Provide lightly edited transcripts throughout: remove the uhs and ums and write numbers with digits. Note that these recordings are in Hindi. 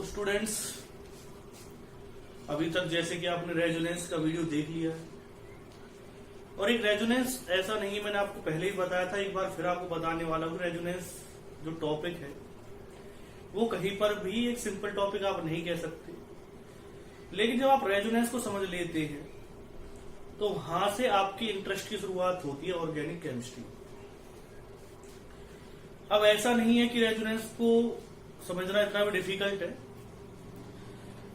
तो स्टूडेंट्स, अभी तक जैसे कि आपने रेजोनेंस का वीडियो देख लिया है, और एक रेजोनेंस ऐसा नहीं है, मैंने आपको पहले ही बताया था, एक बार फिर आपको बताने वाला हूँ। रेजोनेंस जो टॉपिक है वो कहीं पर भी एक सिंपल टॉपिक आप नहीं कह सकते, लेकिन जब आप रेजोनेंस को समझ लेते हैं तो वहां से आपकी इंटरेस्ट की शुरुआत होती है ऑर्गेनिक केमिस्ट्री। अब ऐसा नहीं है कि रेजोनेंस को समझना इतना भी डिफिकल्ट है,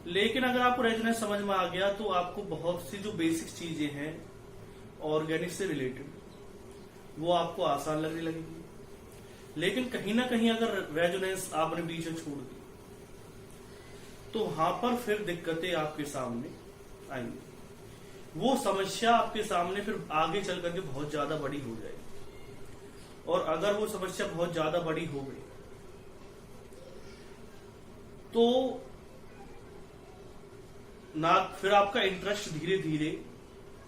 लेकिन अगर आपको रेजोनेंस समझ में आ गया तो आपको बहुत सी जो बेसिक चीजें हैं ऑर्गेनिक से रिलेटेड वो आपको आसान लगने लगेगी। लेकिन कहीं ना कहीं अगर रेजोनेंस आपने बीच में छोड़ दी तो वहां पर फिर दिक्कतें आपके सामने आएंगी। वो समस्या आपके सामने फिर आगे चल करके बहुत ज्यादा बड़ी हो जाएगी, और अगर वो समस्या बहुत ज्यादा बड़ी हो गई तो ना फिर आपका इंटरेस्ट धीरे धीरे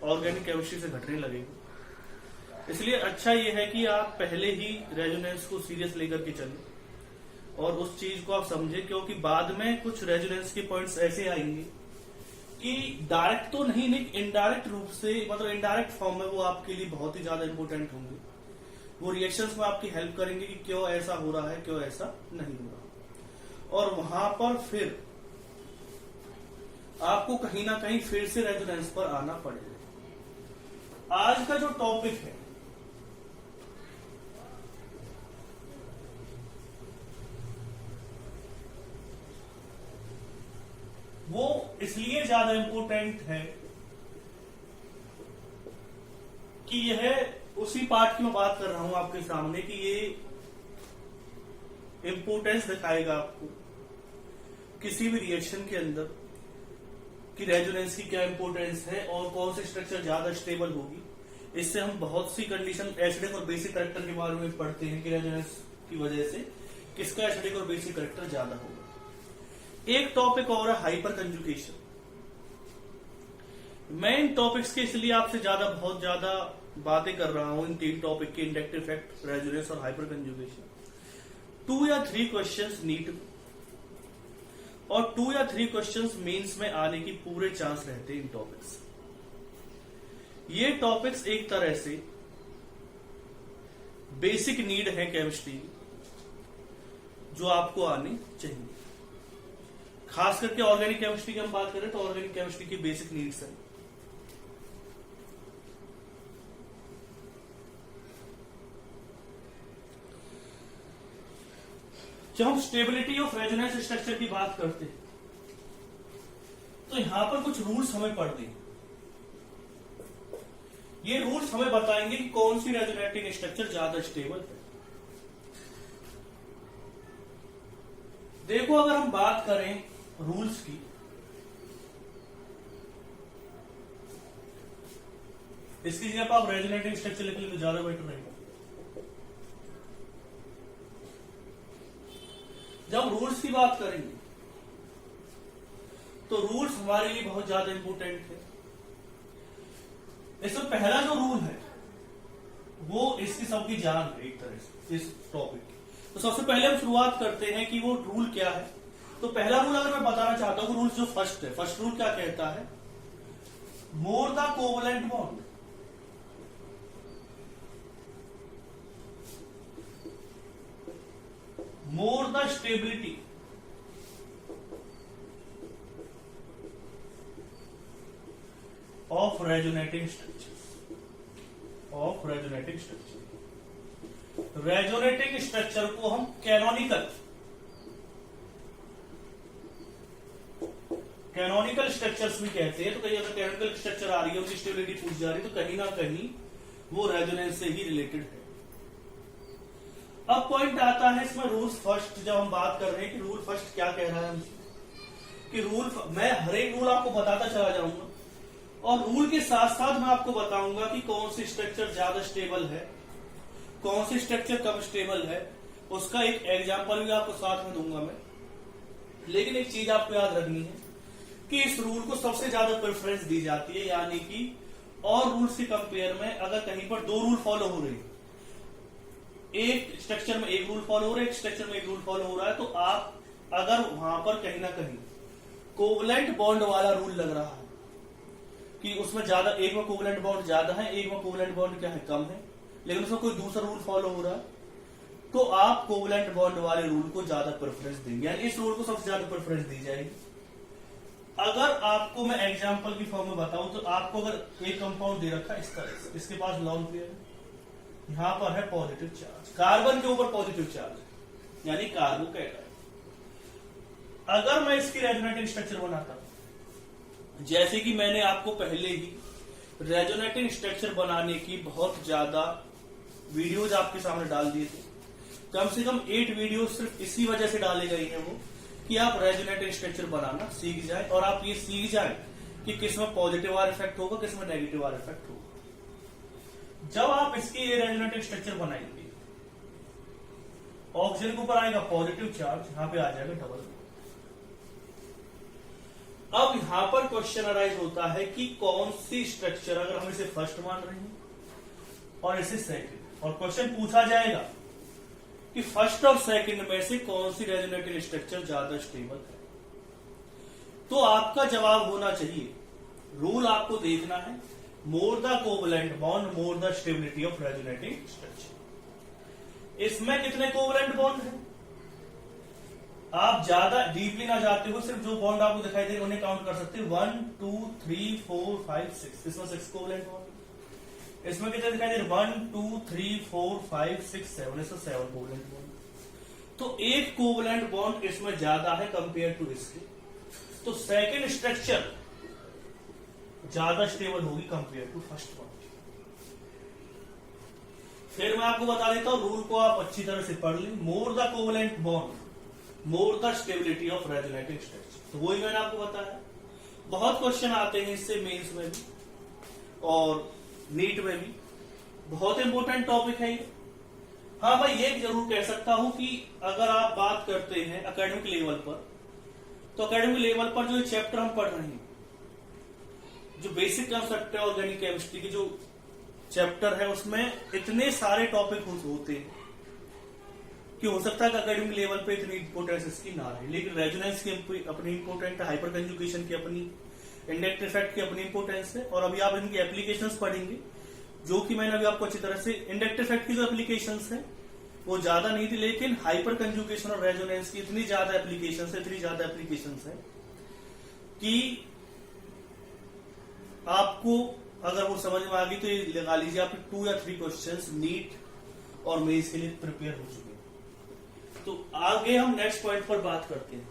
ऑर्गेनिक केमिस्ट्री से घटने लगेगा। इसलिए अच्छा ये है कि आप पहले ही रेजोनेंस को सीरियस लेकर के चलें और उस चीज को आप समझें, क्योंकि बाद में कुछ रेजोनेंस के पॉइंट्स ऐसे आएंगे कि डायरेक्ट तो नहीं, इनडायरेक्ट रूप से, मतलब इनडायरेक्ट फॉर्म में वो आपके लिए बहुत ही ज्यादा इंपॉर्टेंट होंगे। वो रिएक्शंस में आपकी हेल्प करेंगे कि क्यों ऐसा हो रहा है, क्यों ऐसा नहीं हो रहा, और वहां पर फिर आपको कहीं ना कहीं फिर से रेजोनेंस पर आना पड़ेगा। आज का जो टॉपिक है वो इसलिए ज्यादा इंपॉर्टेंट है कि यह उसी पार्ट की मैं बात कर रहा हूं आपके सामने कि ये इंपॉर्टेंस दिखाएगा आपको किसी भी रिएक्शन के अंदर कि रेजोनेंस की क्या इंपॉर्टेंस है और कौन सी स्ट्रक्चर ज्यादा स्टेबल होगी। इससे हम बहुत सी कंडीशन एसिडिक और बेसिक करैक्टर के बारे में पढ़ते हैं कि रेजोनेंस की वजह से किसका एसिडिक और बेसिक करैक्टर ज्यादा होगा। एक टॉपिक और है हाइपर कंजुगेशन। मैं इन टॉपिक्स के इसलिए आपसे बहुत ज्यादा बातें कर रहा हूं, इन तीन टॉपिक के, इंडक्टिव इफेक्ट, रेजोनेंस और हाइपर कंजुगेशन। 2 या 3 क्वेश्चंस नीट और 2 या 3 क्वेश्चंस मेंस में आने की पूरे चांस रहते हैं इन टॉपिक्स। ये टॉपिक्स एक तरह से बेसिक नीड है केमिस्ट्री जो आपको आनी चाहिए। खास करके ऑर्गेनिक केमिस्ट्री की हम बात करें तो ऑर्गेनिक केमिस्ट्री की बेसिक नीड्स है। जब हम स्टेबिलिटी ऑफ रेजोनेंस स्ट्रक्चर की बात करते हैं तो यहां पर कुछ रूल्स हमें पढ़ते हैं। ये रूल्स हमें बताएंगे कि कौन सी रेजोनेटिंग स्ट्रक्चर ज्यादा स्टेबल है। देखो, अगर हम बात करें रूल्स की, इसकी जगह पर आप रेजोनेटिंग स्ट्रक्चर लिख लें तो ज्यादा बेटर रहेगा। जब हम रूल्स की बात करेंगे तो रूल्स हमारे लिए बहुत ज्यादा इंपॉर्टेंट है। इसमें पहला जो रूल है वो इसकी सबकी जान है एक तरह से इस टॉपिक की। तो सबसे पहले हम शुरुआत करते हैं कि वो रूल क्या है। तो पहला रूल अगर मैं बताना चाहता हूं, रूल जो फर्स्ट है, फर्स्ट रूल क्या कहता है? More the covalent bond, more the stability of resonating structure, of resonating structure. Resonating structure को हम कैनोनिकल स्ट्रक्चर्स भी कहते हैं। तो कहीं अगर कैनोनिकल स्ट्रक्चर आ रही है, उसकी स्टेबिलिटी पूछ जा रही है, तो कहीं ना कहीं वो रेजोनेंस से ही रिलेटेड है। अब पॉइंट आता है इसमें रूल्स फर्स्ट। जब हम बात कर रहे हैं कि रूल फर्स्ट क्या कह रहा है हमसे, कि रूल, मैं हर एक रूल आपको बताता चला जाऊंगा और रूल के साथ साथ मैं आपको बताऊंगा कि कौन सी स्ट्रक्चर ज्यादा स्टेबल है, कौन सी स्ट्रक्चर कम स्टेबल है। उसका एक एग्जांपल भी आपको साथ में दूंगा मैं। लेकिन एक चीज आपको याद रखनी है कि इस रूल को सबसे ज्यादा प्रेफरेंस दी जाती है, यानी कि और रूल्स के कंपेयर में अगर कहीं पर 2 रूल फॉलो हो रहे हैं, एक स्ट्रक्चर में एक रूल फॉलो हो रहा है, एक स्ट्रक्चर में एक रूल फॉलो हो रहा है, तो आप अगर वहां पर कहीं ना कहीं कोवलेंट बॉन्ड वाला रूल लग रहा है कि उसमें ज्यादा, एक में कोवलेंट बॉन्ड ज्यादा है, एक में कोवलेंट बॉन्ड क्या है, कम है, लेकिन उसमें कोई दूसरा रूल फॉलो हो रहा है, तो आप कोवलेंट बॉन्ड वाले रूल को ज्यादा प्रेफरेंस देंगे, यानी इस रूल को सबसे ज्यादा प्रेफरेंस दी जाएगी। अगर आपको मैं एग्जांपल की फॉर्म में बताऊं तो आपको अगर एक कंपाउंड दे रखा है इस तरह से, इसके पास लॉन्ग पेयर है, यहां पर है पॉजिटिव चार्ज, कार्बन के ऊपर पॉजिटिव चार्ज यानी कार्बोकैटायन। अगर मैं इसकी रेजोनेटिंग स्ट्रक्चर बनाता हूं, जैसे कि मैंने आपको पहले ही रेजोनेटिंग स्ट्रक्चर बनाने की बहुत ज्यादा वीडियोज आपके सामने डाल दिए थे, कम से कम 8 वीडियो सिर्फ इसी वजह से डाले गए हैं वो कि आप रेजोनेटिंग स्ट्रक्चर बनाना सीख जाएं और आप ये सीख जाएं कि किसमें पॉजिटिव आर इफेक्ट होगा, किसमें नेगेटिव आर इफेक्ट होगा। जब आप इसकी ये रेजोनेटिंग स्ट्रक्चर बनाएंगे, ऑक्सीजन के ऊपर आएगा पॉजिटिव चार्ज, यहां पे आ जाएगा डबल बॉन्ड। अब यहां पर क्वेश्चन अराइज होता है कि कौन सी स्ट्रक्चर, अगर हम इसे फर्स्ट मान रहे हैं और इसे सेकंड, और क्वेश्चन पूछा जाएगा कि फर्स्ट और सेकंड में से कौन सी रेजोनेटिंग स्ट्रक्चर ज्यादा स्टेबल है, तो आपका जवाब होना चाहिए, रूल आपको देखना है, more the covalent bond more the stability of resonating structure. इसमें कितने कोवलेंट बॉन्ड है, आप ज्यादा डीपली ना जाते हो, सिर्फ जो बॉन्ड आपको दिखाई दे रहे उन्हें काउंट कर सकते हैं, 1 2 3 4 5 6, इसमें 6 कोवलेंट बॉन्ड। इसमें कितने दिखाई दे रहे, 1 2 3 4 5 6 7, इसमें 7 कोवलेंट बॉन्ड। तो एक कोवलेंट बॉन्ड इसमें ज्यादा है कंपेयर टू इसके, तो सेकेंड स्ट्रक्चर ज्यादा स्टेबल होगी कंपेयर टू फर्स्ट बॉन्ड। फिर मैं आपको बता देता हूं, रूल को आप अच्छी तरह से पढ़ लें, more the covalent bond more the stability of resonating structure. तो वही मैंने आपको बताया, बहुत क्वेश्चन आते हैं इससे मेंस में भी और नीट में भी, बहुत इंपॉर्टेंट टॉपिक है ये। हाँ मैं ये जरूर कह सकता हूं कि अगर आप बात करते हैं एकेडमिक लेवल पर, तो एकेडमिक लेवल पर जो चैप्टर हम पढ़ रहे हैं, जो बेसिक कंसेप्ट है ऑर्गेनिक केमिस्ट्री के जो चैप्टर है, उसमें इतने सारे टॉपिक होते हैं कि हो सकता है कि एकेडमिक लेवल पे इतनी इंपोर्टेंस इसकी ना रहे, लेकिन रेजोनेंस की अपनी इंपोर्टेंट है, हाइपर कंजुगेशन की अपनी, इंडायरेक्ट इफेक्ट की अपनी इंपोर्टेंस है, और अभी आप इनकी एप्लीकेशंस पढ़ेंगे, जो कि मैंने अभी आपको अच्छी तरह से, इंडायरेक्ट इफेक्ट की जो एप्लीकेशंस है वो ज्यादा नहीं थी, लेकिन हाइपर कंजुगेशन और रेजोनेंस की इतनी ज्यादा एप्लीकेशंस है कि आपको अगर वो समझ में आ गई तो ये लगा लीजिए आपके 2 या 3 क्वेश्चंस नीट और मेंस के लिए प्रिपेयर हो चुके हैं। तो आगे हम नेक्स्ट पॉइंट पर बात करते हैं।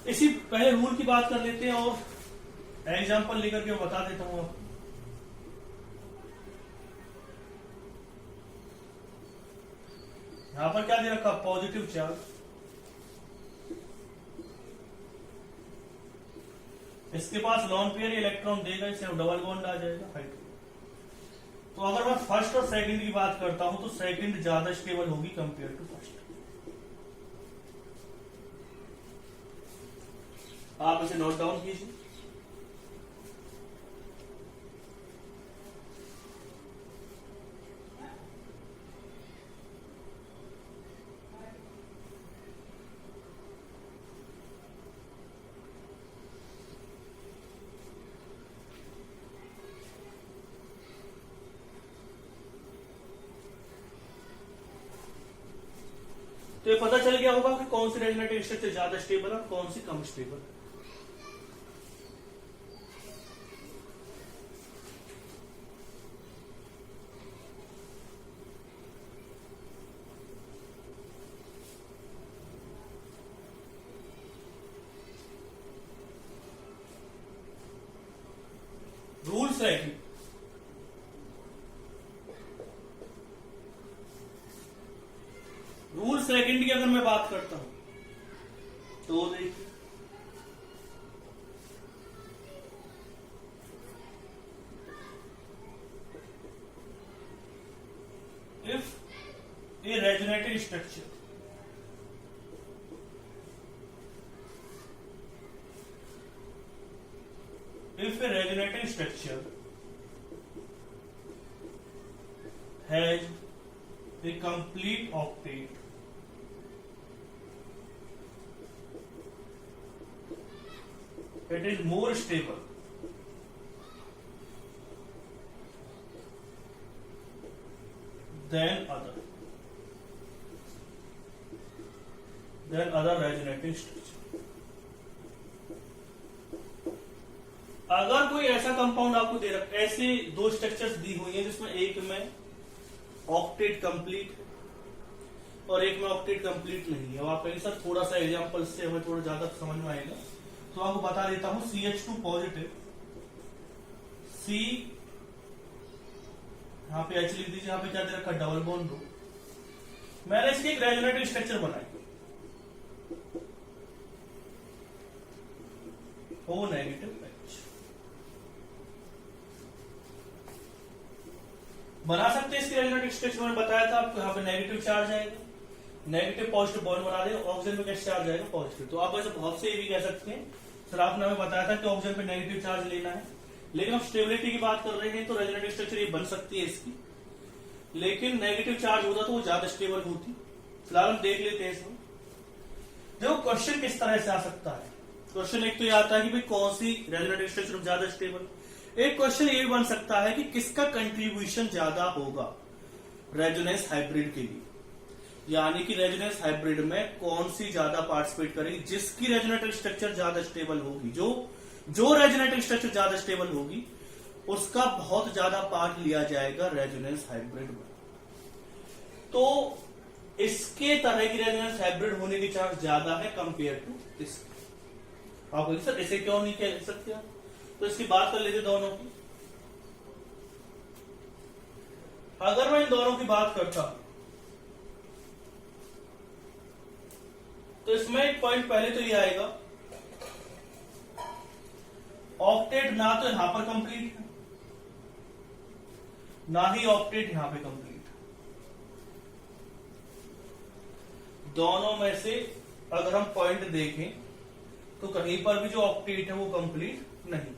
इसी पहले रूल की बात कर लेते हैं और एग्जांपल लेकर के बता देता हूं आपको। यहां पर क्या दे रखा, पॉजिटिव चार्ज, इसके पास लॉन पेयर इलेक्ट्रॉन देगा, इसे डबल बॉन्ड आ जाएगा हाइड्रोजन। तो अगर मैं फर्स्ट और सेकंड की बात करता हूं तो सेकंड ज्यादा स्टेबल होगी कंपेयर टू फर्स्ट। आप इसे नोट डाउन कीजिए। तो ये पता चल गया होगा कि कौन सी रेजोनेटिंग स्ट्रक्चर ज्यादा स्टेबल है, कौन सी कम स्टेबल है। रूल्स है कि रूल सेकंड की अगर मैं बात करता हूं तो देखिए, if A resonating structure if a resonating structure has A complete octet it is more stable than other resonating structure. अगर कोई ऐसा कंपाउंड आपको दे रखा है, ऐसे दो स्ट्रक्चर्स दी हुई हैं जिसमें एक में ऑक्टेट कंप्लीट है और एक में ऑक्टेट कंप्लीट नहीं है, अब आप कहेंगे सर थोड़ा सा एग्जांपल से हमें थोड़ा ज्यादा समझ में आएगा, तो आपको बता देता हूं CH2 पॉजिटिव, C यहां पे H लिख दीजिए, यहां पे क्या दे रखा डबल बॉन्ड दो, मैंने इसकी एक रेजोनेटिव स्ट्रक्चर बनाई O नेगेटिव H, बना सकते हैं इसकी रेजोनेटिव स्ट्रक्चर, मैंने बताया था आपको, यहां पे नेगेटिव चार्ज आएगा, नेगेटिव पॉजिटिव बॉन्ड बना देगा, ऑक्सीजन पे कैसे चार्ज आएगा पॉजिटिव, तो आप ऐसे बहुत से भी कह सकते हैं सर आपने हमें बताया था कि ऑक्सीजन पे नेगेटिव चार्ज लेना है, लेकिन हम स्टेबिलिटी की बात कर रहे हैं तो रेजोनेटिव स्ट्रक्चर ये बन सकती है इसकी, लेकिन नेगेटिव चार्ज होता तो वो ज्यादा स्टेबल होती। फिलहाल हम देख लेते हैं इसमें। देखो क्वेश्चन किस तरह से आ सकता है, क्वेश्चन एक तो ये आता है कि भाई कौन सी रेजोनेटिव स्ट्रक्चर ज्यादा स्टेबल, एक क्वेश्चन ये बन सकता है कि किसका कंट्रीब्यूशन ज्यादा होगा रेजोनेंस हाइब्रिड के लिए, यानी कि रेजोनेंस हाइब्रिड में कौन सी ज्यादा पार्टिसिपेट करेगी, जिसकी रेजोनेटिव स्ट्रक्चर ज्यादा स्टेबल होगी, जो रेजोनेटिव स्ट्रक्चर ज्यादा स्टेबल होगी उसका बहुत ज्यादा पार्ट लिया जाएगा रेजोनेंस हाइब्रिड में। तो इसके तरह की रेजोनेंस हाइब्रिड होने की चांस ज्यादा है कंपेयर टू इसके। आप बोलिए सर इसे क्यों नहीं कह सकते, तो इसकी बात कर लेते दोनों की। अगर मैं इन दोनों की बात करता हूं तो इसमें एक पॉइंट पहले तो ये आएगा, ऑक्टेट ना तो यहां पर कंप्लीट है ना ही ऑक्टेट यहां पे कंप्लीट है, दोनों में से अगर हम पॉइंट देखें तो कहीं पर भी जो ऑक्टेट है वो कंप्लीट नहीं।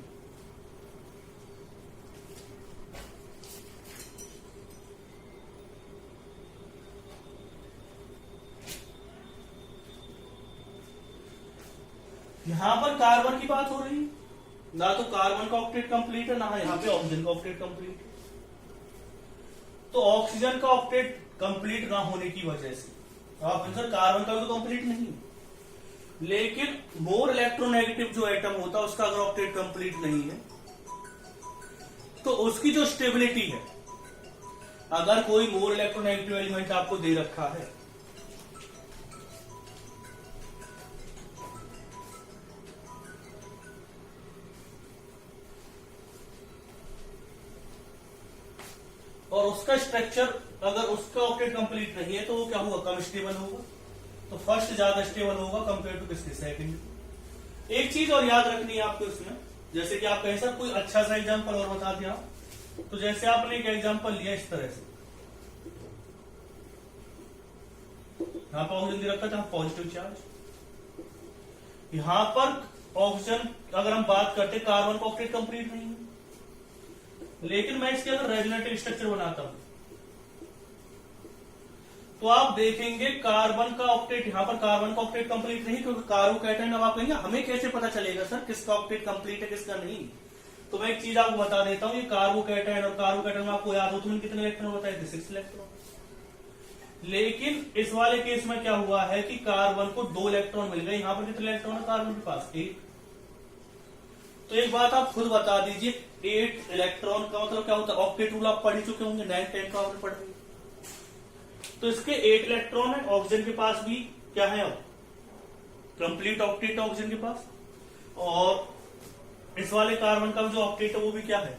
यहां पर कार्बन की बात हो रही है, ना तो कार्बन का ऑक्टेट कंप्लीट है ना यहां पे ऑक्सीजन का ऑक्टेट कंप्लीट है, तो ऑक्सीजन का ऑक्टेट कंप्लीट ना होने की वजह से आप सर कार्बन का तो कंप्लीट नहीं, लेकिन मोर इलेक्ट्रोनेगेटिव जो एटम होता है उसका अगर ऑक्टेट कंप्लीट नहीं है तो उसकी जो स्टेबिलिटी है, अगर कोई मोर इलेक्ट्रोनेगेटिव एलिमेंट आपको दे रखा है और उसका स्ट्रक्चर अगर उसका ऑक्टेट कंप्लीट नहीं है तो वो क्या होगा, कम स्टेबल होगा, तो फर्स्ट ज्यादा स्टेबल होगा कंपेयर टू किसके सेकंड। एक चीज और याद रखनी है आपको इसमें, जैसे कि आप कहें सर कोई अच्छा सा एग्जांपल और बता दिया, तो जैसे आपने एक एग्जांपल लिया इस तरह से, यहां पर ऑक्सीजन दे रखा था पॉजिटिव चार्ज, यहां पर ऑक्सीजन अगर हम बात करते कार्बन का ऑक्टेट कंप्लीट नहीं है, लेकिन मैं इसके अंदर रेजोनेटिव स्ट्रक्चर बनाता हूं तो आप देखेंगे कार्बन का ऑक्टेट, यहां पर कार्बन का ऑक्टेट कंप्लीट नहीं, क्योंकि कार्बोकैटायन। अब आप कहेंगे हमें कैसे पता चलेगा सर किसका ऑक्टेट कंप्लीट है किसका नहीं, तो मैं एक चीज आपको बता देता हूं, ये कार्बोकैटायन और कार्बोकैटायन में आपको याद हो तो कितने इलेक्ट्रॉन बताए थे, 6 इलेक्ट्रॉन, लेकिन इस वाले केस में क्या हुआ है कि कार्बन को 2 इलेक्ट्रॉन मिल गए, यहां पर कितने इलेक्ट्रॉन है कार्बन के पास, 1। तो एक बात आप खुद बता दीजिए, 8 इलेक्ट्रॉन का मतलब क्या होता है, ऑक्टेट रूल आप पढ़ ही चुके होंगे, 9, 10 का आपने पढ़ लिया, तो इसके 8 इलेक्ट्रॉन है, ऑक्सीजन के पास भी क्या है कंप्लीट ऑक्टेट ऑक्सीजन के पास, और इस वाले कार्बन का जो ऑक्टेट है वो भी क्या है,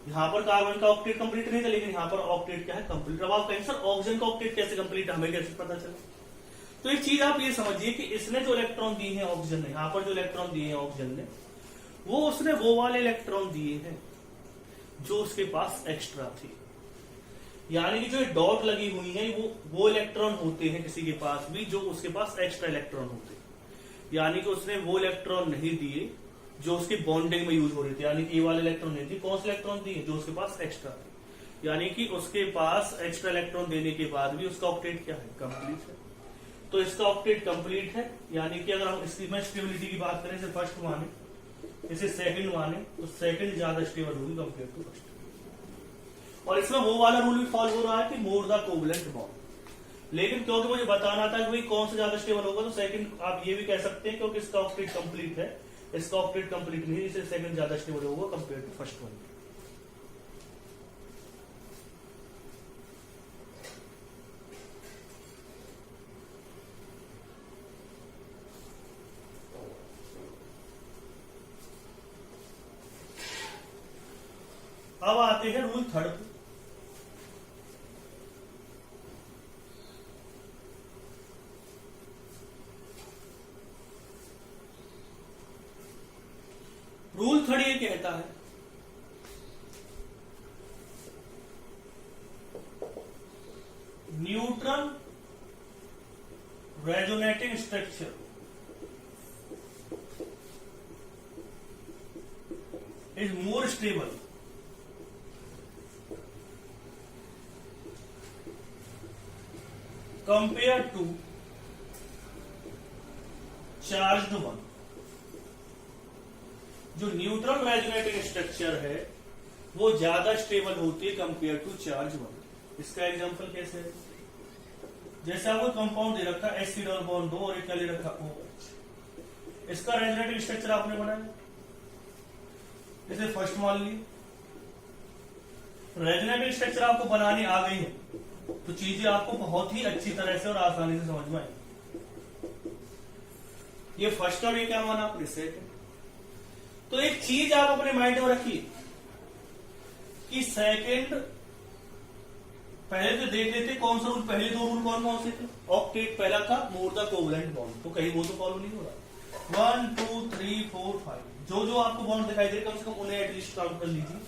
यहां पर कार्बन का ऑक्टेट कंप्लीट नहीं था लेकिन यहां पर ऑक्टेट क्या है कंप्लीट। अब आप कहेंगे सर ऑक्सीजन का ऑक्टेट कैसे कंप्लीट है, हमें कैसे पता चला, तो एक चीज आप ये समझिए कि इसने जो इलेक्ट्रॉन दिए हैं ऑक्सीजन ने, यहां पर जो इलेक्ट्रॉन दिए हैं ऑक्सीजन ने, वो उसने वो वाले इलेक्ट्रॉन दिए हैं जो उसके पास एक्स्ट्रा थे, यानी कि जो डॉट लगी हुई है वो इलेक्ट्रॉन होते हैं किसी के पास भी जो उसके पास एक्स्ट्रा इलेक्ट्रॉन होते हैं, यानी कि उसने वो इलेक्ट्रॉन नहीं दिए जो उसकी बॉन्डिंग में यूज हो रहे थे, यानी कि ये वाले इलेक्ट्रॉन नहीं थे, कौन से इलेक्ट्रॉन दिए जो उसके पास एक्स्ट्रा थे, यानी कि उसके पास एक्स्ट्रा इलेक्ट्रॉन देने के बाद भी उसका ऑक्टेट क्या है, कंप्लीट है। तो इसका ऑक्टेट कंप्लीट है, यानी कि अगर हम इसकी में स्टेबिलिटी की बात करें, इसे फर्स्ट माने, इसे सेकंड माने, तो सेकंड ज्यादा स्टेबल होगी कंपेयर टू फर्स्ट। और इसमें वो वाला रूल भी फॉलो हो रहा है कि मोर द कोवलेंट बॉन्ड। लेकिन क्योंकि मुझे बताना था कि भाई कौन सा ज्यादा स्टेबल होगा, तो सेकंड आप ये भी कह सकते हैं क्योंकि इसका ऑक्टेट कंप्लीट है, इसका ऑक्टेट कंप्लीट नहीं, इसे सेकंड ज्यादा स्टेबल होगा कंपेयर टू फर्स्ट वन। अब आते हैं रूल थर्ड पे। रूल थर्ड ये कहता है neutral resonating structure is more stable compared to charged one। जो न्यूट्रल रेजोनेटिंग स्ट्रक्चर है वो ज्यादा स्टेबल होती है कंपेयर टू चार्ज वन। इसका एग्जांपल कैसे है, जैसे आपको कंपाउंड दे रखा है एसिड और बॉन्ड 2 और एक क्या दे रखा OH। इसका रेजोनेटिंग स्ट्रक्चर आपने बनाया, इसे फर्स्ट मान लिए। रेजोनेटिंग स्ट्रक्चर आपको बनानी आ गई है तो चीजें आपको बहुत ही अच्छी तरह से और आसानी से समझ में आएगी। ये फर्स्ट और ये क्या माना आपने, सेकंड। तो एक चीज आप अपने माइंड में रखिए कि सेकंड, पहले तो देख लेते कौन सा रूल, पहले दो रूल कौन कौन से थे। ऑक्टेट पहला था मोर द कोवलेंट बॉन्ड, तो कहीं वो तो फॉलो नहीं हो रहा। 1 2 3 4 5 जो जो आपको बॉन्ड दिखाई दे रहे कम से कम उन्हें एटलीस्ट काउंट कर लीजिए।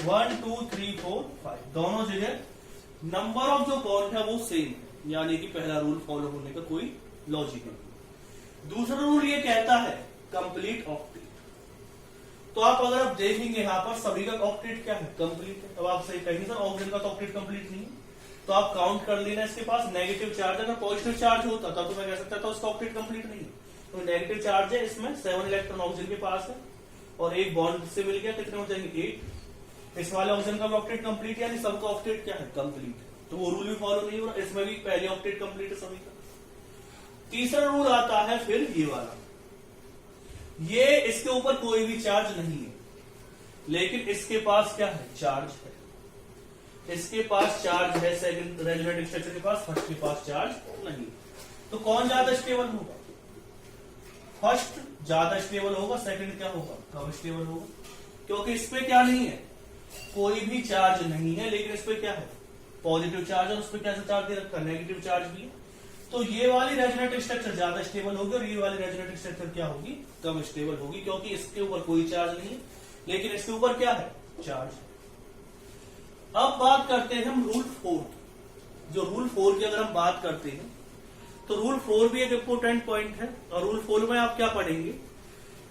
1 2 3 4 5 दोनों जगह नंबर ऑफ जो बॉन्ड है वो सेम है, यानी कि पहला रूल फॉलो होने का कोई लॉजिक नहीं। दूसरा रूल ये कहता है कंप्लीट ऑक्टेट। तो आप अगर आप देखेंगे यहां पर सभी का ऑक्टेट क्या है, कंप्लीट है। अब आप सही कहेंगे सर ऑक्टेट का तो ऑक्टेट कंप्लीट नहीं है, तो आप काउंट कर लेना इसके पास नेगेटिव चार्ज। अगर पॉजिटिव चार्ज होता तब तो मैं कह सकता था उसका ऑक्टेट कंप्लीट नहीं है। तो नेगेटिव चार्ज है, इसमें 7 इलेक्ट्रॉन ऑक्सीजन के पास है और एक बॉन्ड से मिल गया, कितने हो जाएंगे 8। इस वाले ऑक्सीजन का ऑक्टेट कंप्लीट, यानी सबका ऑक्टेट क्या है, कंप्लीट है। तो वो रूल भी फॉलो नहीं हो रहा, इसमें भी पहले ऑक्टेट कंप्लीट है सभी का। तीसरा रूल आता है फिर ये वाला, ये इसके ऊपर कोई भी चार्ज नहीं है लेकिन इसके पास क्या है, चार्ज है। इसके पास चार्ज है सेकंड रेजोनेटिंग स्ट्रक्चर के पास, फर्स्ट के पास चार्ज नहीं। तो कौन ज्यादा स्टेबल होगा, फर्स्ट ज्यादा स्टेबल होगा, सेकंड क्या होगा, कम स्टेबल होगा। क्योंकि इस पे क्या नहीं है, कोई भी चार्ज नहीं है, लेकिन इस पे क्या है, पॉजिटिव चार्ज, और उस पर क्या चार्ज दे रखा है, नेगेटिव चार्ज भी है। तो ये वाली रेजोनेटिंग स्ट्रक्चर ज्यादा स्टेबल होगी और ये वाली रेजोनेटिंग स्ट्रक्चर क्या होगी, कम स्टेबल होगी, क्योंकि इसके ऊपर कोई चार्ज नहीं है लेकिन इसके ऊपर क्या है, चार्ज है। अब बात करते हैं हम रूल 4। जो रूल 4 की अगर हम बात करते हैं तो रूल 4 भी एक इंपोर्टेंट पॉइंट है। और रूल 4 में आप क्या पढ़ेंगे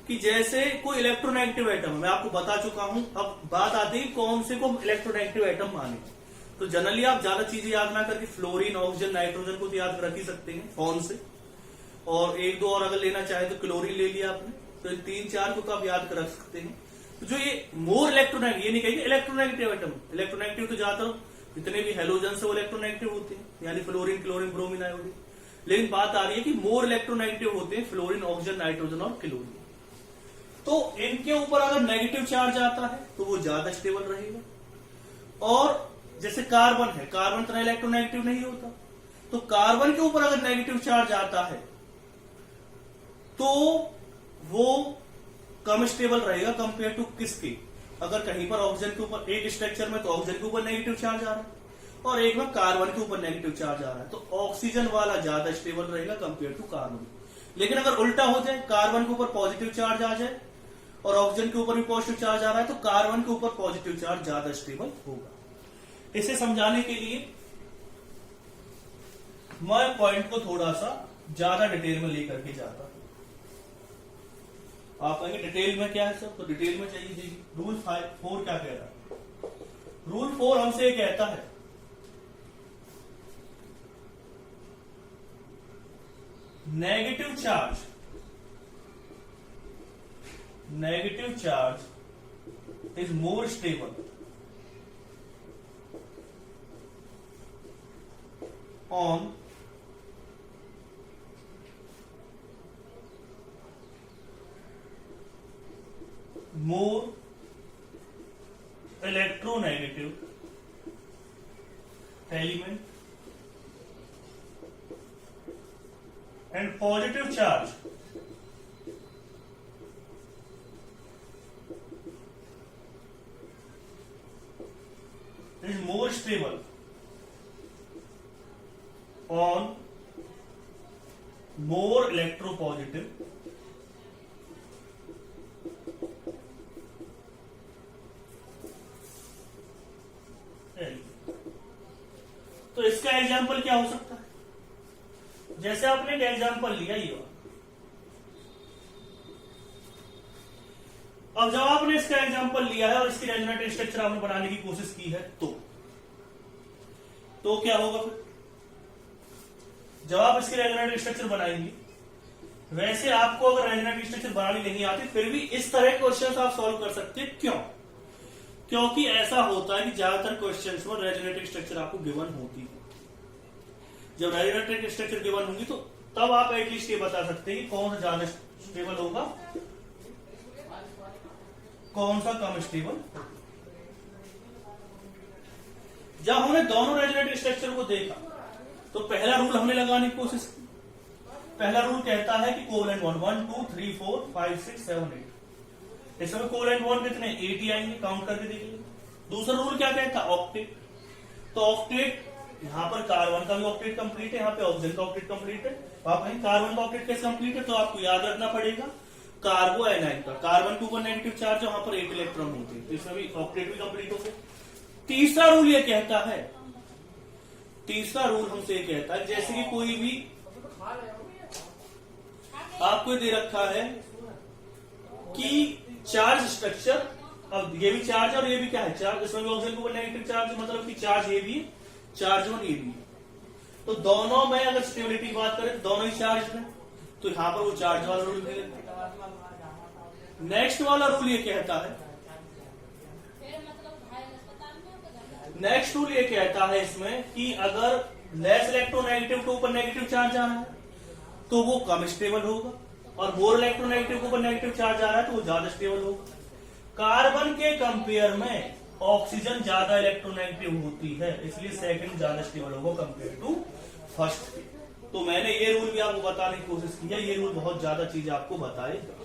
कि जैसे कोई इलेक्ट्रोनेगेटिव एटम, मैं आपको बता चुका हूं, अब बात आती है कौन से को इलेक्ट्रोनेगेटिव एटम माने। तो जनरली आप ज्यादा चीजें याद ना करके फ्लोरीन, ऑक्सीजन, नाइट्रोजन को तो याद रख ही सकते हैं फोन से, और एक दो और अगर लेना चाहे तो क्लोरीन ले लिया आपने, तो 3-4 को तो आप याद कर रख सकते हैं। तो जो ये मोर इलेक्ट्रोनेगेटिव, ये नहीं कहेंगे इलेक्ट्रोनेगेटिव एटम, इलेक्ट्रोनेगेटिव तो ज्यादातर जितने भी हेलोजन है वो इलेक्ट्रोनेगेटिव होते हैं, यानी फ्लोरीन, क्लोरीन, ब्रोमीन, आयोडीन। लेकिन बात आ रही है कि मोर इलेक्ट्रोनेगेटिव होते हैं फ्लोरीन, ऑक्सीजन, नाइट्रोजन और क्लोरीन। तो इनके ऊपर अगर नेगेटिव चार्ज आता है तो वो ज्यादा स्टेबल रहेगा। और जैसे कार्बन है, कार्बन तरह इलेक्ट्रोनेगेटिव नहीं होता, तो कार्बन के ऊपर अगर नेगेटिव चार्ज आता है तो वो कम स्टेबल रहेगा कंपेयर टू किसके, अगर कहीं पर ऑक्सीजन के ऊपर, एक स्ट्रक्चर में तो ऑक्सीजन के ऊपर नेगेटिव चार्ज आ रहा है और एक में कार्बन के ऊपर नेगेटिव चार्ज आ रहा है, तो ऑक्सीजन वाला ज्यादा स्टेबल रहेगा कंपेयर टू कार्बन। लेकिन अगर उल्टा हो जाए, कार्बन के ऊपर पॉजिटिव चार्ज आ जाए और ऑक्सीजन के ऊपर भी पॉजिटिव चार्ज आ रहा है, तो कार्बन के ऊपर पॉजिटिव चार्ज ज्यादा स्टेबल होगा। इसे समझाने के लिए मैं पॉइंट को थोड़ा सा ज्यादा डिटेल में लेकर के जाता हूं। आप कहेंगे डिटेल में क्या है सर, तो डिटेल में चाहिए। देखिए रूल 4 क्या कह रहा है, रूल 4 हमसे ये कहता है negative charge is more stable on more electronegative element and positive charge is more stable on more electropositive element। तो इसका एग्जाम्पल क्या हो सकता है? जैसे आपने एक एग्जाम्पल लिया ये, अब जब आपने इसका एग्जाम्पल लिया है और इसकी रेजोनेटिव स्ट्रक्चर आपने बनाने की कोशिश की है तो क्या होगा फिर? जब आप इसकी रेजोनेटिव स्ट्रक्चर बनाएंगे, वैसे आपको अगर रेजोनेटिव स्ट्रक्चर बनानी नहीं आती फिर भी इस तरह के क्वेश्चंस आप सॉल्व कर सकते हैं। क्यों? क्योंकि ऐसा होता है कि ज्यादातर क्वेश्चंस में रेजोनेटिव स्ट्रक्चर आपको गिवन होती है। जब रेजोनेटिव स्ट्रक्चर गिवन होंगी तो तब आप एटलीस्ट ये बता सकते हैं कि कौन सा ज्यादा स्टेबल होगा, कौन सा कम स्टेबल। जब हमने दोनों रेजोनेटिव स्ट्रक्चर को देखा तो पहला रूल हमने लगाने की कोशिश की। पहला रूल कहता है कि कोवेलेंट बॉन्ड 1 2 3 4 5 6 7 8, इसमें कोवेलेंट बॉन्ड कितने 80 आएंगे, काउंट करके देखिए। दूसरा रूल क्या कहता है? ऑक्टेट। तो ऑक्टेट, यहाँ पर कार्बन का भी ऑक्टेट कंप्लीट है, यहाँ पे ऑक्सीजन का ऑक्टेट कंप्लीट है। आप कहें कार्बन का ऑक्टेट कैसे कंप्लीट है, तो आपको याद रखना पड़ेगा कार्बो एनाइन का, कार्बन के ऊपर नेगेटिव चार्ज, वहां पर 8 इलेक्ट्रॉन होते हैं, तो इसमें भी ऑक्टेट भी कंप्लीट हो गए। तीसरा रूल ये कहता है, तीसरा रूल हमसे ये कहता है, जैसे कि कोई भी आपको दे रखा है कि चार्ज स्ट्रक्चर, अब ये भी चार्ज और ये भी क्या है चार्ज, इसमें भी ऑक्सीजन के ऊपर नेगेटिव चार्ज, मतलब कि चार्ज ये भी है, चार्ज 1 ये भी है। तो दोनों में अगर स्टेबिलिटी की बात करें तो दोनों ही चार्ज है, तो यहां पर वो चार्ज वाला रूल दे देते। नेक्स्ट वाला रूल ये कहता है, नेक्स्ट रूल ये कहता है इसमें कि अगर लेस इलेक्ट्रोनेगेटिव के ऊपर नेगेटिव चार्ज आ रहा है तो वो कम स्टेबल होगा, और मोर इलेक्ट्रोनेगेटिव के ऊपर नेगेटिव चार्ज आ रहा है तो वो ज्यादा स्टेबल होगा। कार्बन के कंपेयर में ऑक्सीजन ज्यादा इलेक्ट्रोनेगेटिव होती है, इसलिए सेकंड ज्यादा स्टेबल होगा कंपेयर टू फर्स्ट। तो मैंने ये रूल भी आपको बताने की कोशिश की है, ये रूल बहुत ज्यादा चीजें आपको बताएगा।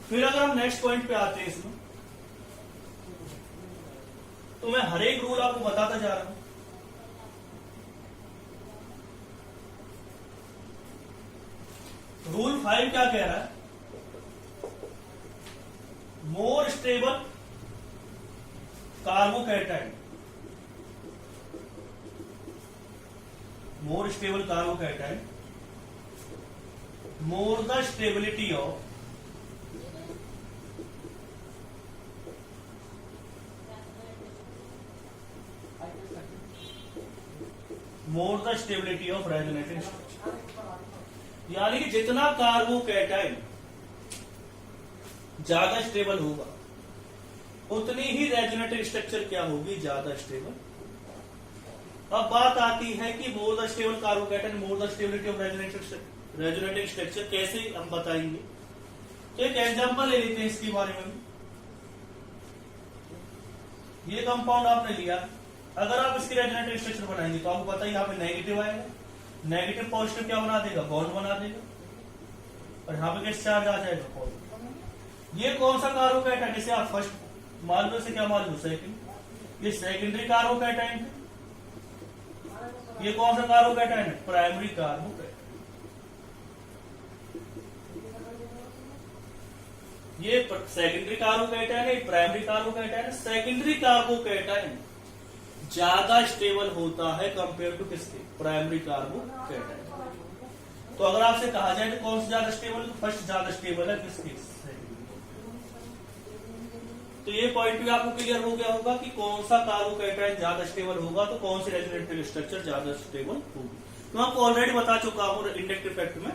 फिर अगर हम नेक्स्ट पॉइंट पे आते हैं इसमें, तो मैं हर एक रूल आपको बताता जा रहा हूं। रूल 5 क्या कह रहा है? More stable carbocation, more stable carbocation, more the stability of more the stability of resonative structure. यानी कि जितना कार्बोकैटायन ज्यादा स्टेबल होगा उतनी ही रेजोनेटिव स्ट्रक्चर क्या होगी, ज्यादा स्टेबल अब बात आती है कि more the stable carbocation more the stability of resonating structure कैसे हम बताएंगे। तो एक एग्जांपल ले लेते हैं इसके बारे में। ये कंपाउंड आपने लिया, अगर आप इसकी रेजोनेटिंग स्ट्रक्चर बनाएंगे तो आपको पता है यहाँ पे नेगेटिव आएगा, नेगेटिव पॉजिटिव क्या बना देगा, बॉन्ड बना देगा, और यहाँ पे कैसे चार्ज आ जाएगा, पॉजिटिव। ये कौन सा कार्बोकैटायन, जैसे आप फर्स्ट मान लो, से क्या मान लो, सेकंड, ये सेकेंडरी कार्बोकैटायन है। ये कौन सा कार्बोकैटायन है, प्राइमरी कार्बोकैटायन। ये सेकेंडरी कार्बोकैटायन है, प्राइमरी कार्बोकैटायन है। सेकेंडरी कार्बोकैटायन ज्यादा स्टेबल होता है कंपेयर टू किसके, प्राइमरी कार्बोकैटायन। तो अगर आपसे कहा जाए तो कौन सा ज्यादा स्टेबल, तो फर्स्ट ज्यादा स्टेबल है किसके, तो ये पॉइंट भी आपको क्लियर हो गया होगा कि कौन सा कार्बोकैटायन ज्यादा स्टेबल होगा तो कौन सी रेजोनेटिंग स्ट्रक्चर ज्यादा स्टेबल होगी। मैं आपको ऑलरेडी बता चुका हूं इंडक्टिव इफेक्ट में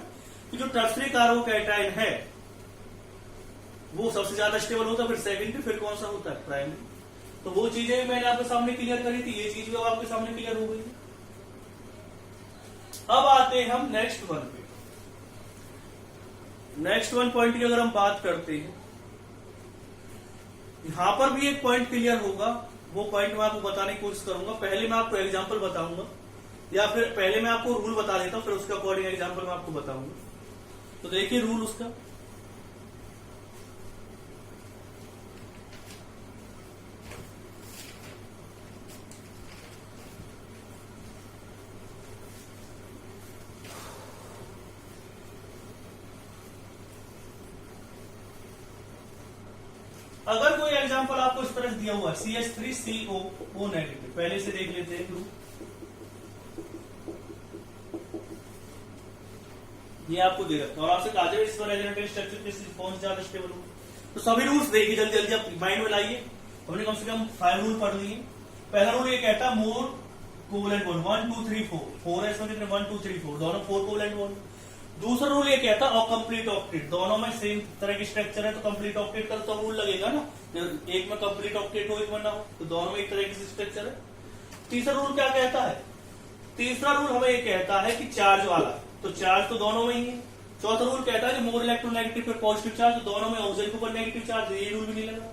कि जो टर्सरी कार्बोकैटायन है वो सबसे ज्यादा स्टेबल होता है, फिर सेकेंडरी, फिर कौन सा होता है, प्राइमरी। तो वो चीजें भी मैंने आपके सामने क्लियर करी थी, ये चीज भी आपके सामने क्लियर हो गई। अब आते हैं हम नेक्स्ट वन पे। नेक्स्ट वन पॉइंट की अगर हम बात करते हैं, यहां पर भी एक पॉइंट क्लियर होगा, वो पॉइंट मैं आपको बताने की कोशिश करूंगा। पहले मैं आपको एग्जांपल बताऊंगा, या फिर पहले मैं आपको रूल बता देता हूं, फिर उसके अकॉर्डिंग एग्जांपल मैं आपको बताऊंगा। तो देखिए रूल उसका, अगर कोई एग्जांपल आपको इस तरह दिया हुआ CH3CO नेगेटिव, पहले से देख लेते हैं ग्रुप। ये आपको दे रखा है और आपसे कहा जाए इस पर रेजोनेटिंग स्ट्रक्चर कौन सा ज्यादा स्टेबल होगा, तो सभी रूल्स देखिए जल्दी जल्दी आप माइंड में लाइए। हमने कम से कम 5 रूल पढ़ लिए। पहला रूल ये कहता है मोर कोवलेंट बॉन्ड 1 2 3 4, 4 है इसमें कितने, 1 2 3 4, दोनों 4 कोवलेंट बॉन्ड। दूसरा रूल ये कहता है कंप्लीट ऑक्टेट, दोनों में सेम तरह की स्ट्रक्चर है तो कंप्लीट ऑक्टेट का तो रूल लगेगा ना, एक में कंप्लीट ऑक्टेट हो एक में ना हो, तो दोनों में एक तरह की स्ट्रक्चर है। तीसरा रूल क्या कहता है, तीसरा रूल हमें ये कहता है कि चार्ज वाला, तो चार्ज तो दोनों में ही है। चौथा रूल कहता है कि मोर इलेक्ट्रोनेगेटिव पर पॉजिटिव चार्ज, तो दोनों में ऑक्सीजन के ऊपर नेगेटिव चार्ज, ये रूल भी नहीं लगा।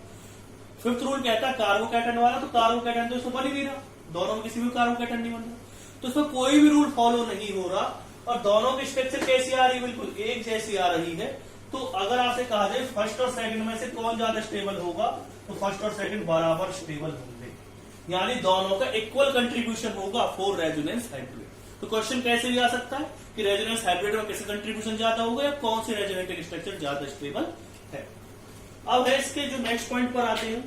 फिफ्थ रूल कहता है कार्बोकैटायन वाला, तो कार्बोकैटायन तो इसमें बन ही नहीं रहा, दोनों में किसी भी कार्बोकैटायन नहीं बन रहा, तो इसमें कोई भी रूल फॉलो नहीं हो रहा और दोनों की स्ट्रक्चर कैसी आ रही है, बिल्कुल एक जैसी आ रही है। तो अगर आपसे कहा जाए फर्स्ट और सेकंड में से कौन ज्यादा स्टेबल होगा, तो फर्स्ट और सेकंड बराबर स्टेबल होंगे, यानी दोनों का इक्वल कंट्रीब्यूशन होगा फॉर रेजोनेंस हाइब्रिड। तो क्वेश्चन कैसे भी आ सकता है कि रेजोनेंस हाइब्रिड में किसका कंट्रीब्यूशन ज्यादा होगा या कौन सी रेजोनेटिंग स्ट्रक्चर ज्यादा स्टेबल है। अब है इसके जो नेक्स्ट पॉइंट पर आते हैं,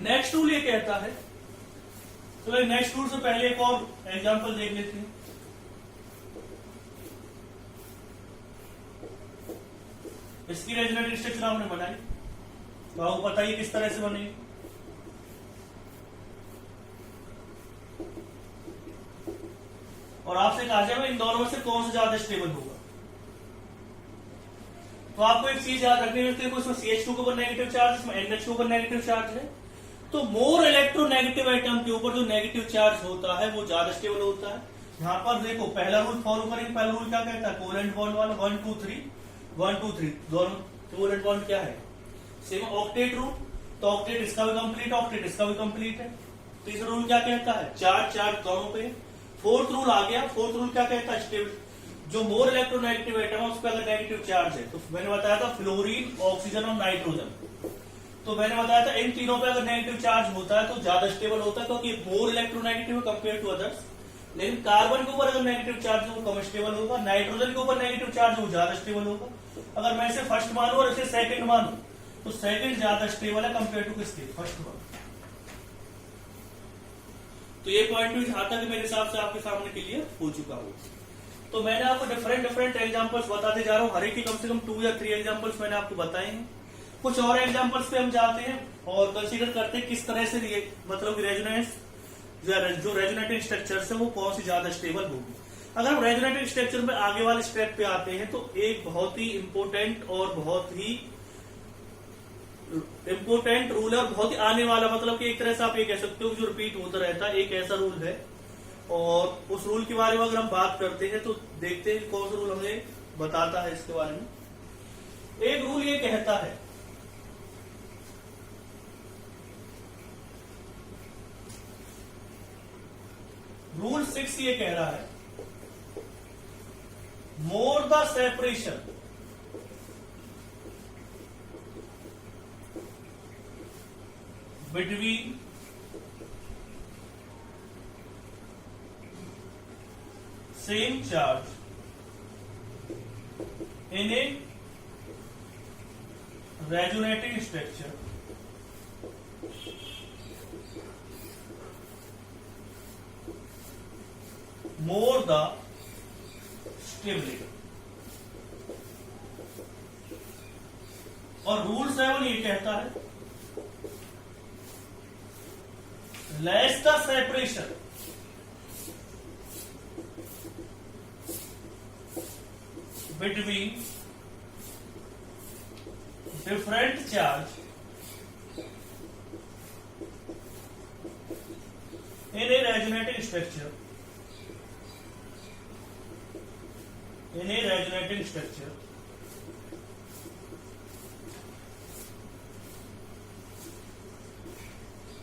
नेक्स्ट रूल ये कहता है, तो नेक्स्ट रूल से पहले एक और एग्जांपल देख लेते हैं। इसकी रेजोनेटिंग स्ट्रक्चर हमने बनाई, तो आपको बताइए किस तरह से बनेगी। और आपसे कहा जाए इन दोनों में से कौन सा ज्यादा स्टेबल होगा, तो आपको एक चीज याद रखनी है, इसमें CH2 के ऊपर नेगेटिव चार्ज, इसमें NH के ऊपर नेगेटिव चार्ज है, तो मोर इलेक्ट्रोनेगेटिव आइटम के ऊपर जो नेगेटिव चार्ज होता है वो ज्यादा स्टेबल होता है। यहाँ पर देखो पहला रूल फॉलो करेंगे, पहला रूल क्या कहता है, कोवेलेंट बॉन्ड वाला 1 2 3 1 2 3, दोनों कोवेलेंट बॉन्ड क्या है, सेम ऑक्टेट रूल, तो ऑक्टेट इसका भी कंप्लीट, ऑक्टेट इसका भी कंप्लीट है। तीसरा रूल क्या कहता है, चार्ज चार्ज दोनों पे। फोर्थ रूल आ गया, फोर्थ रूल क्या कहता है, स्टेबल, जो मोर इलेक्ट्रोनेगेटिव आइटम है उस पर अगर नेगेटिव चार्ज है, तो मैंने बताया था फ्लोरीन, ऑक्सीजन और नाइट्रोजन, तो मैंने बताया था इन तीनों पे अगर नेगेटिव चार्ज होता है तो ज्यादा स्टेबल होता है क्योंकि more electronegative compare to others. लेकिन कार्बन के ऊपर अगर नेगेटिव चार्ज हो वो कम स्टेबल होगा, नाइट्रोजन के ऊपर नेगेटिव चार्ज हो ज्यादा स्टेबल होगा। अगर मैं इसे फर्स्ट मानू और इसे सेकंड मानू तो सेकंड ज्यादा स्टेबल है कंपेयर टू किसके, फर्स्ट वन। तो ये पॉइंट भी जहां तक मेरे हिसाब से आपके सामने क्लियर हो चुका हो। तो मैंने आपको डिफरेंट डिफरेंट एग्जांपल्स बताते जा रहा हूं, हर एक की कम से कम 2 या 3 एग्जांपल्स मैंने आपको बताए हैं। कुछ और एग्जांपल्स पे हम जाते हैं और कंसीडर करते हैं किस तरह से मतलब रेजोनेंस जो रेजोनेटिंग स्ट्रक्चर है वो कौन सी ज्यादा स्टेबल होगी। अगर हम रेजोनेटिंग स्ट्रक्चर में आगे वाले स्टेप पे आते हैं तो एक बहुत ही इंपॉर्टेंट और बहुत ही इंपॉर्टेंट रूल है और बहुत ही आने वाला, मतलब कि एक तरह से आप ये कह सकते हो जो रिपीट होता रहता है, एक ऐसा रूल है। और उस रूल के बारे में अगर हम बात करते हैं तो देखते हैं कौन सा रूल हमें बताता है इसके बारे में। एक रूल ये कहता है रूल 6 ये कह रहा है मोर the separation between same charge in a resonating structure more the stability। और रूल 7 ये कहता है less the separation between different charge in a resonating structure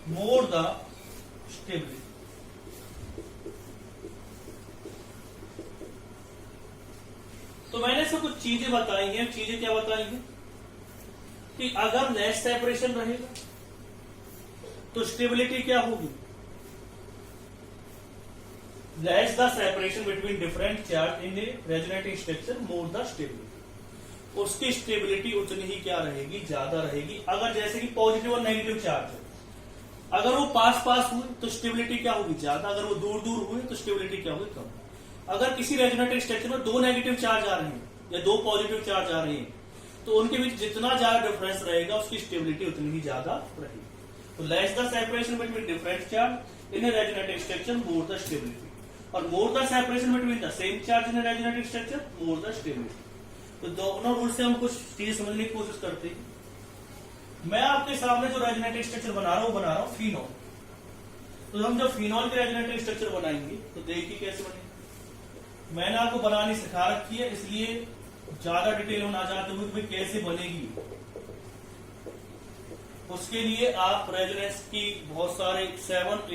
more the stability। तो मैंने से कुछ चीजें बताई हैं। चीजें क्या बताई हैं कि अगर लेस सेपरेशन रहेगा तो स्टेबिलिटी क्या होगी, less the separation between different charge in a resonating structure more the stability. उसकी स्टेबिलिटी उतनी ही क्या रहेगी, ज्यादा रहेगी। अगर जैसे कि पॉजिटिव और नेगेटिव चार्ज है, अगर वो पास पास हुए तो स्टेबिलिटी क्या होगी, ज्यादा। अगर वो दूर दूर हुए तो स्टेबिलिटी क्या होगी, कम। अगर किसी रेजोनेटिंग स्ट्रक्चर में दो नेगेटिव चार्ज आ रहे हैं या दो पॉजिटिव चार्ज आ रहे हैं तो उनके बीच जितना ज्यादा डिफरेंस रहेगा उसकी स्टेबिलिटी उतनी ही ज्यादा रहेगी। तो less the separation between different charge in a resonating structure more the stability, और more the separation between the same charge in a resonating structure more the stability. तो दोनों रूल से हम कुछ चीजें समझने की कोशिश करते हैं। मैं आपके सामने जो रेजोनेटिंग स्ट्रक्चर बना रहा हूं फिनॉल। तो हम जब फिनॉल के रेजोनेटिंग स्ट्रक्चर बनाएंगे तो देखिए कैसे बनेगा। मैंने आपको बनानी सिखा रखी है, इसलिए ज्यादा डिटेल में ना जाते हुए कि कैसे बनेगी उसके लिए आप रेजोनेंस की बहुत सारे 7